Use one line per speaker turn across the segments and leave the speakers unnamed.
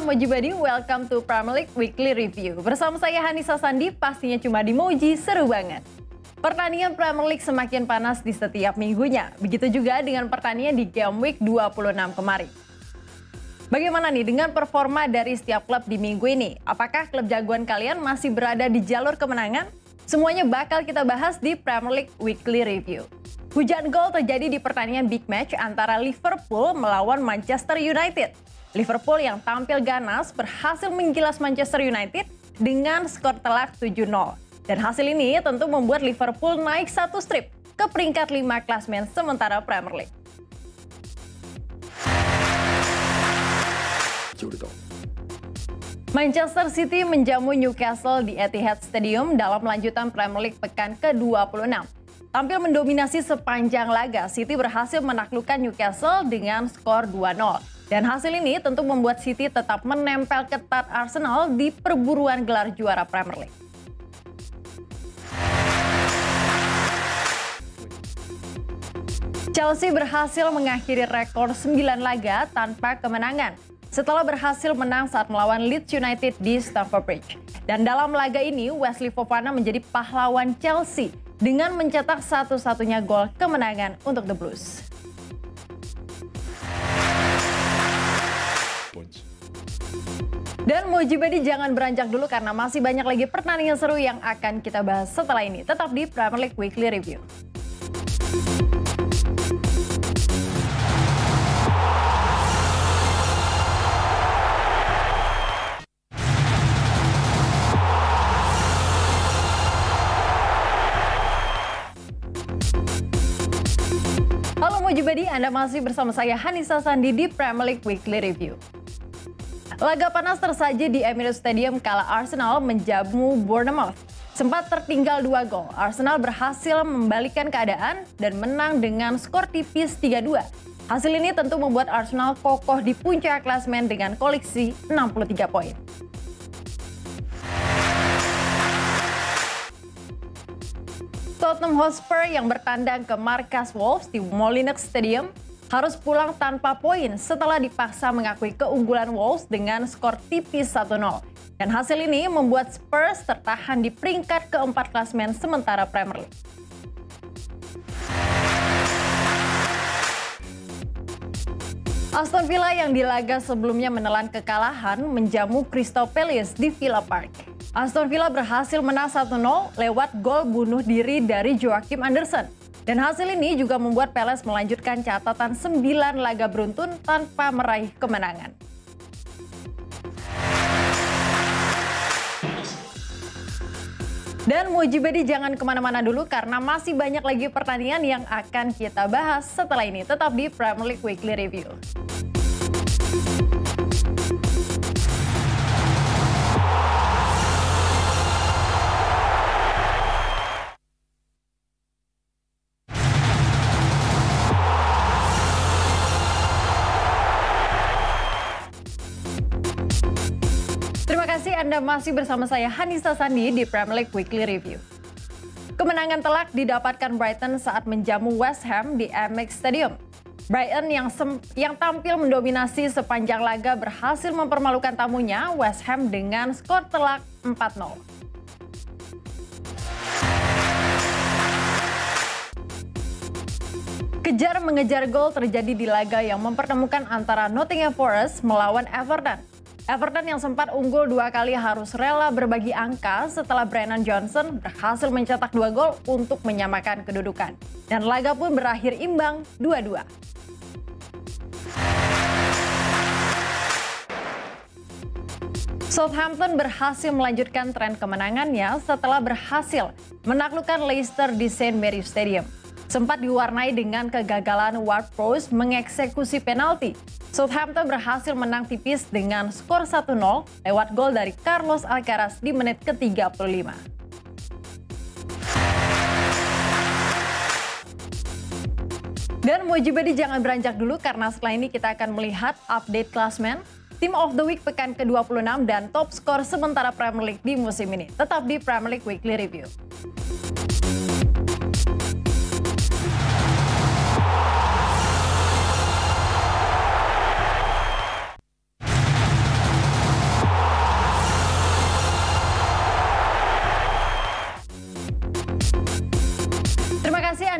Mojibadi, welcome to Premier League Weekly Review. Bersama saya Hanisa Sandi, pastinya cuma di Moji, seru banget. Pertandingan Premier League semakin panas di setiap minggunya. Begitu juga dengan pertandingan di Game Week 26 kemarin. Bagaimana nih dengan performa dari setiap klub di minggu ini? Apakah klub jagoan kalian masih berada di jalur kemenangan? Semuanya bakal kita bahas di Premier League Weekly Review. Hujan gol terjadi di pertandingan big match antara Liverpool melawan Manchester United. Liverpool yang tampil ganas berhasil menggilas Manchester United dengan skor telak 7-0. Dan hasil ini tentu membuat Liverpool naik satu strip ke peringkat 5 klasemen sementara Premier League. Manchester City menjamu Newcastle di Etihad Stadium dalam lanjutan Premier League pekan ke-26. Tampil mendominasi sepanjang laga, City berhasil menaklukkan Newcastle dengan skor 2-0. Dan hasil ini tentu membuat City tetap menempel ketat Arsenal di perburuan gelar juara Premier League. Chelsea berhasil mengakhiri rekor 9 laga tanpa kemenangan setelah berhasil menang saat melawan Leeds United di Stamford Bridge. Dan dalam laga ini, Wesley Fofana menjadi pahlawan Chelsea dengan mencetak satu-satunya gol kemenangan untuk The Blues. Dan Mojibadi jangan beranjak dulu karena masih banyak lagi pertandingan seru yang akan kita bahas setelah ini. Tetap di Premier League Weekly Review. Halo Mojibadi, Anda masih bersama saya Hanisa Sandi di Premier League Weekly Review. Laga panas tersaji di Emirates Stadium kala Arsenal menjamu Bournemouth. Sempat tertinggal 2 gol, Arsenal berhasil membalikan keadaan dan menang dengan skor tipis 3-2. Hasil ini tentu membuat Arsenal kokoh di puncak klasemen dengan koleksi 63 poin. Tottenham Hotspur yang bertandang ke markas Wolves di Molineux Stadium harus pulang tanpa poin setelah dipaksa mengakui keunggulan Wolves dengan skor tipis 1-0. Dan hasil ini membuat Spurs tertahan di peringkat keempat klasemen sementara Premier League. Aston Villa yang di laga sebelumnya menelan kekalahan menjamu Crystal Palace di Villa Park. Aston Villa berhasil menang 1-0 lewat gol bunuh diri dari Joachim Andersen. Dan hasil ini juga membuat Palace melanjutkan catatan 9 laga beruntun tanpa meraih kemenangan. Dan Mojibadi jangan kemana-mana dulu karena masih banyak lagi pertandingan yang akan kita bahas setelah ini. Tetap di Premier League Weekly Review. Terima kasih Anda masih bersama saya Hanisa Sandi di Premier League Weekly Review. Kemenangan telak didapatkan Brighton saat menjamu West Ham di Amex Stadium. Brighton yang tampil mendominasi sepanjang laga berhasil mempermalukan tamunya West Ham dengan skor telak 4-0. Kejar mengejar gol terjadi di laga yang mempertemukan antara Nottingham Forest melawan Everton. Everton yang sempat unggul 2 kali harus rela berbagi angka setelah Brennan Johnson berhasil mencetak 2 gol untuk menyamakan kedudukan. Dan laga pun berakhir imbang 2-2. Southampton berhasil melanjutkan tren kemenangannya setelah berhasil menaklukkan Leicester di St. Mary's Stadium. Sempat diwarnai dengan kegagalan Ward-Prowse mengeksekusi penalti. Southampton berhasil menang tipis dengan skor 1-0 lewat gol dari Carlos Alcaraz di menit ke-35. Dan Mojibadi jangan beranjak dulu karena setelah ini kita akan melihat update klasmen, Team of the Week pekan ke-26 dan top skor sementara Premier League di musim ini. Tetap di Premier League Weekly Review.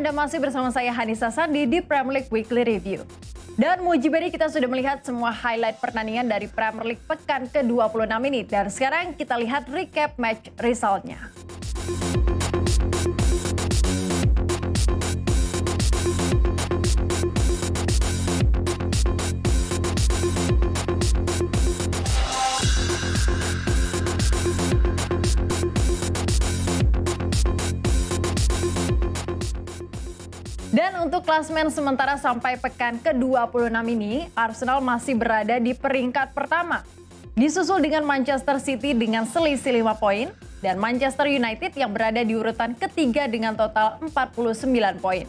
Anda masih bersama saya Hanisa Sandi di Premier League Weekly Review. Dan mujibadi kita sudah melihat semua highlight pertandingan dari Premier League pekan ke-26 ini. Dan sekarang kita lihat recap match result-nya. Dan untuk klasemen sementara sampai pekan ke-26 ini, Arsenal masih berada di peringkat pertama. Disusul dengan Manchester City dengan selisih 5 poin, dan Manchester United yang berada di urutan ketiga dengan total 49 poin.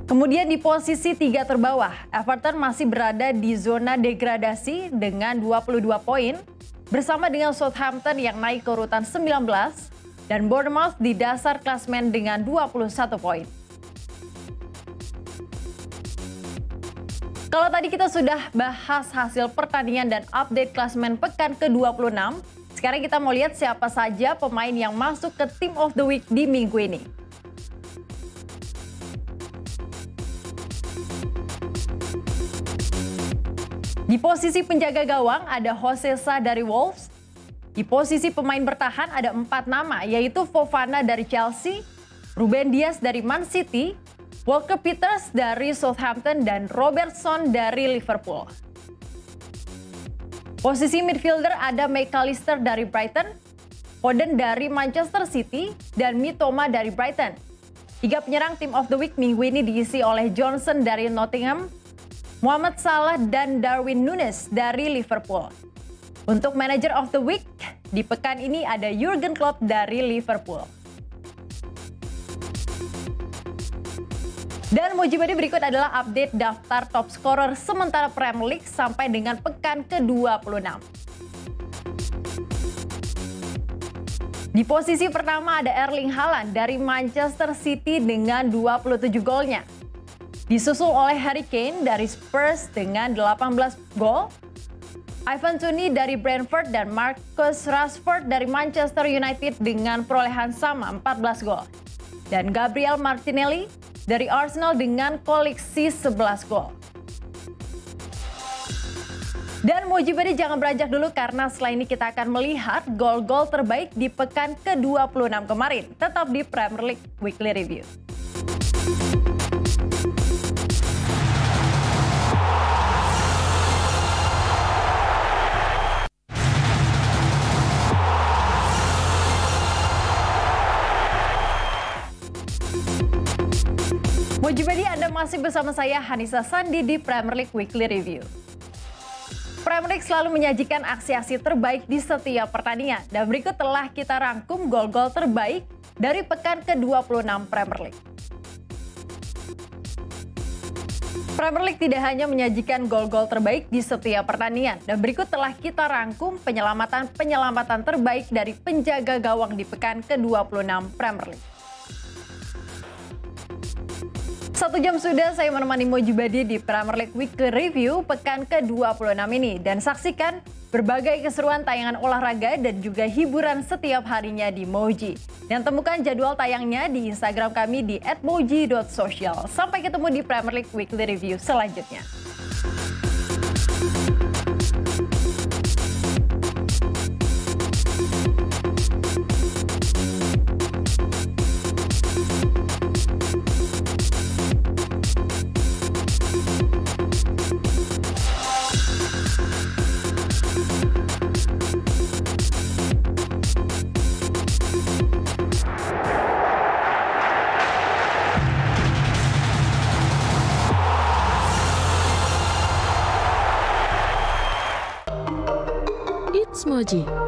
Kemudian di posisi 3 terbawah, Everton masih berada di zona degradasi dengan 22 poin, bersama dengan Southampton yang naik ke urutan 19, dan Bournemouth di dasar klasemen dengan 21 poin. Kalau tadi kita sudah bahas hasil pertandingan dan update klasemen pekan ke-26, sekarang kita mau lihat siapa saja pemain yang masuk ke Team of the Week di minggu ini. Di posisi penjaga gawang ada Jose Sa dari Wolves. Di posisi pemain bertahan ada 4 nama, yaitu Fofana dari Chelsea, Ruben Dias dari Man City, Walker Peters dari Southampton, dan Robertson dari Liverpool. Posisi midfielder ada McAllister dari Brighton, Foden dari Manchester City, dan Mitoma dari Brighton. 3 penyerang Team of the Week minggu ini diisi oleh Johnson dari Nottingham, Mohamed Salah, dan Darwin Núñez dari Liverpool. Untuk Manager of the Week, di pekan ini ada Jurgen Klopp dari Liverpool. Dan mujibadi berikut adalah update daftar top scorer sementara Premier League sampai dengan pekan ke-26. Di posisi pertama ada Erling Haaland dari Manchester City dengan 27 golnya. Disusul oleh Harry Kane dari Spurs dengan 18 gol. Ivan Toney dari Brentford dan Marcus Rashford dari Manchester United dengan perolehan sama 14 gol. Dan Gabriel Martinelli dari Arsenal dengan koleksi 11 gol. Dan mujibadi jangan beranjak dulu karena setelah ini kita akan melihat gol-gol terbaik di pekan ke-26 kemarin. Tetap di Premier League Weekly Review. Mujibadi, Anda masih bersama saya Hanisa Sandi di Premier League Weekly Review. Premier League selalu menyajikan aksi-aksi terbaik di setiap pertandingan. Dan berikut telah kita rangkum gol-gol terbaik dari pekan ke-26 Premier League. Premier League tidak hanya menyajikan gol-gol terbaik di setiap pertandingan. Dan berikut telah kita rangkum penyelamatan terbaik dari penjaga gawang di pekan ke-26 Premier League. 1 jam sudah saya menemani Mujibadi di Premier League Weekly Review pekan ke-26 ini. Dan saksikan berbagai keseruan tayangan olahraga dan juga hiburan setiap harinya di Moji. Dan temukan jadwal tayangnya di Instagram kami di @moji.social. Sampai ketemu di Premier League Weekly Review selanjutnya.
Moji.